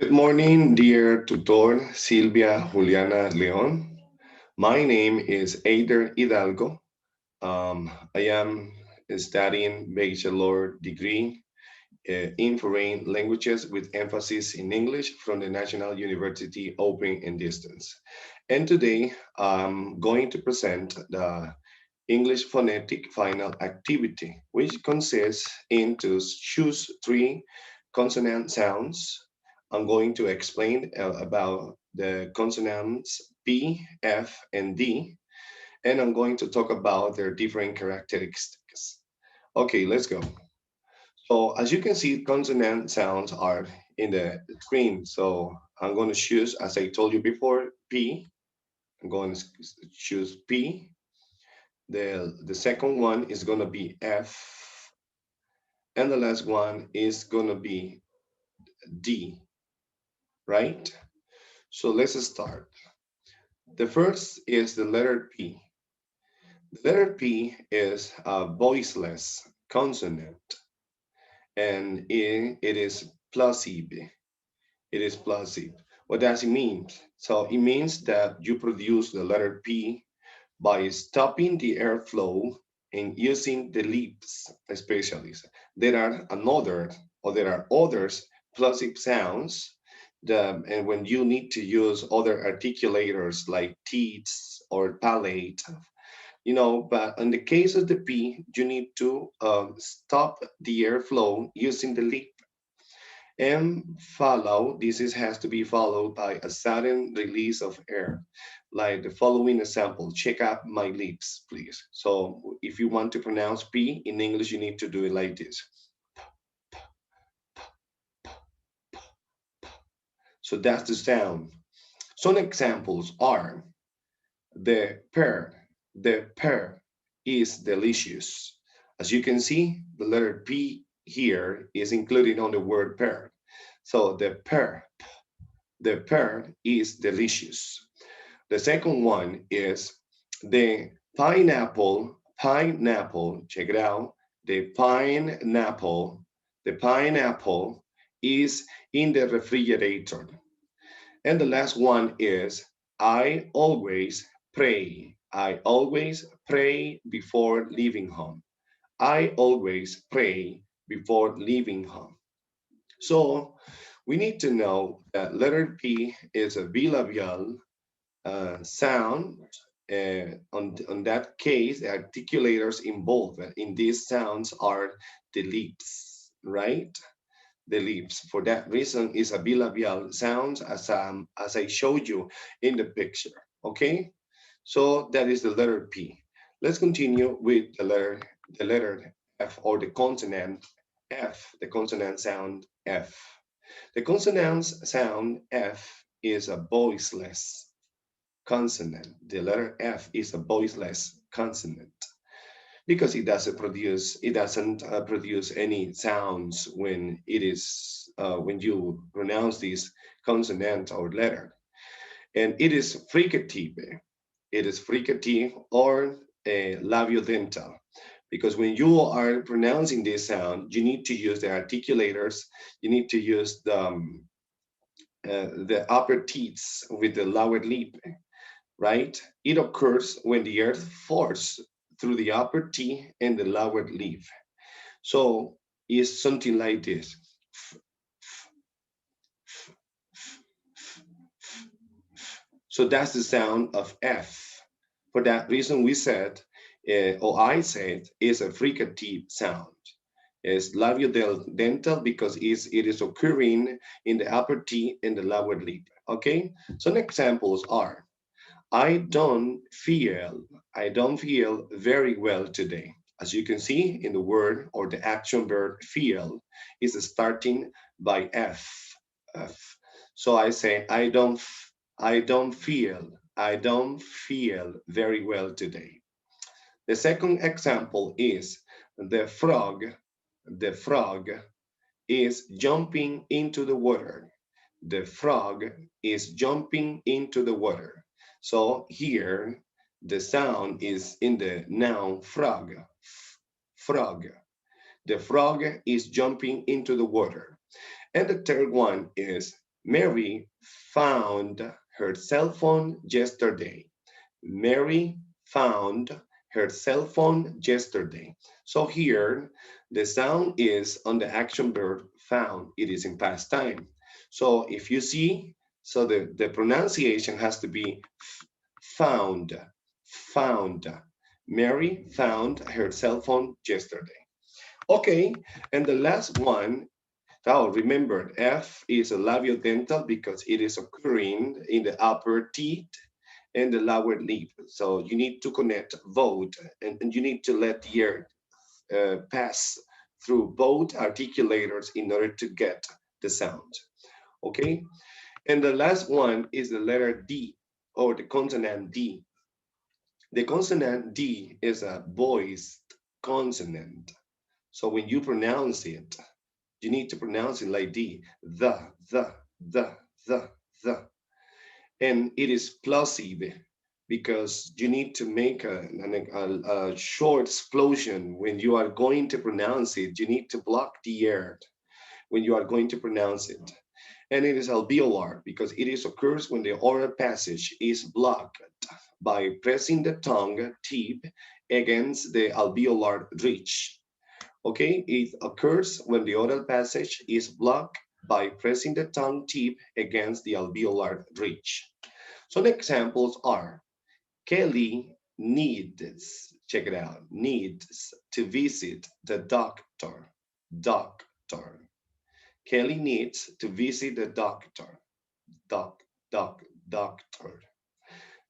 Good morning, dear tutor Silvia Juliana Leon. My name is Eider Hidalgo. I am studying bachelor degree in foreign languages with emphasis in English from the National University Open and Distance. And today I'm going to present the English phonetic final activity, which consists in to choose three consonant sounds. I'm going to explain about the consonants P, F, and D, and I'm going to talk about their different characteristics. Okay, let's go. So as you can see, consonant sounds are in the screen. So I'm going to choose, as I told you before, P. I'm going to choose P. The second one is going to be F, and the last one is going to be D, right? So let's start. The first is the letter P. The letter P is a voiceless consonant, and it is plosive. It is plosive. What does it mean? So it means that you produce the letter P by stopping the airflow and using the lips, especially. There are others plosive sounds and when you need to use other articulators like teeth or palate, but in the case of the P, you need to stop the airflow using the lip and has to be followed by a sudden release of air, like the following example. Check out my lips, please. So if you want to pronounce P in English, you need to do it like this. So that's the sound. Some examples are the pear. The pear is delicious. As you can see, the letter P here is included on the word pear. So the pear is delicious. The second one is the pineapple. Pineapple, check it out. The pineapple is in the refrigerator. And the last one is I always pray. I always pray before leaving home. I always pray before leaving home. So we need to know that letter P is a bilabial sound. On that case, the articulators involved in these sounds are the lips, right? The lips. For that reason, is a bilabial sound as I showed you in the picture. Okay, so that is the letter P. Let's continue with the letter F or the consonant F, the consonant sound F. The consonant sound F is a voiceless consonant. The letter F is a voiceless consonant because it doesn't produce any sounds when you pronounce this consonant or letter, and it is fricative. It is fricative or labiodental because when you are pronouncing this sound, you need to use the articulators. You need to use the upper teeth with the lower lip, right? It occurs when the earth falls through the upper teeth and the lower lip. So it's something like this. So that's the sound of F. For that reason, we said, or I said, is a fricative sound. It's labiodental because it is occurring in the upper teeth and the lower lip. Okay. Some examples are I don't feel very well today. As you can see in the word or the action verb feel is starting by F. F. So I say I don't feel very well today. The second example is the frog. The frog is jumping into the water. The frog is jumping into the water. So here the sound is in the noun frog. Frog. The frog is jumping into the water. And the third one is Mary found her cell phone yesterday. Mary found her cell phone yesterday. So here, the sound is on the action verb found. It is in past time. So if you see, so the pronunciation has to be found, found. Mary found her cell phone yesterday. Okay, and the last one, now remember, F is a labiodental because it is occurring in the upper teeth and the lower lip. So you need to connect both, and you need to let the air pass through both articulators in order to get the sound. Okay, and the last one is the letter D or the consonant D. The consonant D is a voiced consonant. So when you pronounce it, you need to pronounce it like D, the, the. And it is plosive because you need to make a short explosion when you are going to pronounce it. You need to block the air when you are going to pronounce it. And it is alveolar because it is occurs when the oral passage is blocked by pressing the tongue tip against the alveolar ridge. Okay, it occurs when the oral passage is blocked by pressing the tongue tip against the alveolar ridge. Some examples are Kelly needs, check it out, needs to visit the doctor. Doctor. Kelly needs to visit the doctor. Doc, doctor.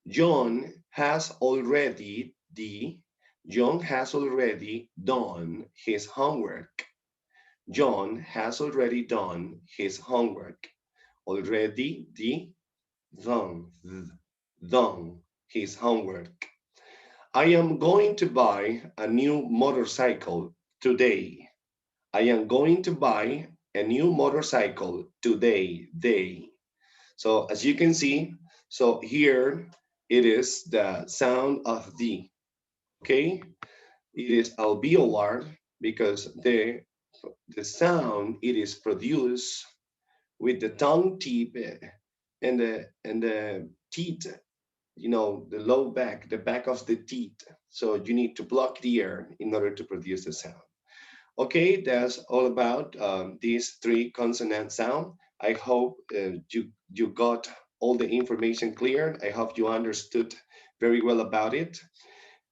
John has already the John has already done his homework. John has already done his homework. Already the done, done his homework. I am going to buy a new motorcycle today. I am going to buy a new motorcycle today. Day. So as you can see, so here it is the sound of the, okay? It is alveolar because the sound it is produced with the tongue tip and the teeth, the low back, the back of the teeth. So you need to block the air in order to produce the sound. Okay, that's all about these three consonant sound. I hope you got all the information clear. I hope you understood very well about it.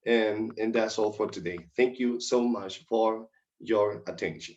And that's all for today. Thank you so much for your attention.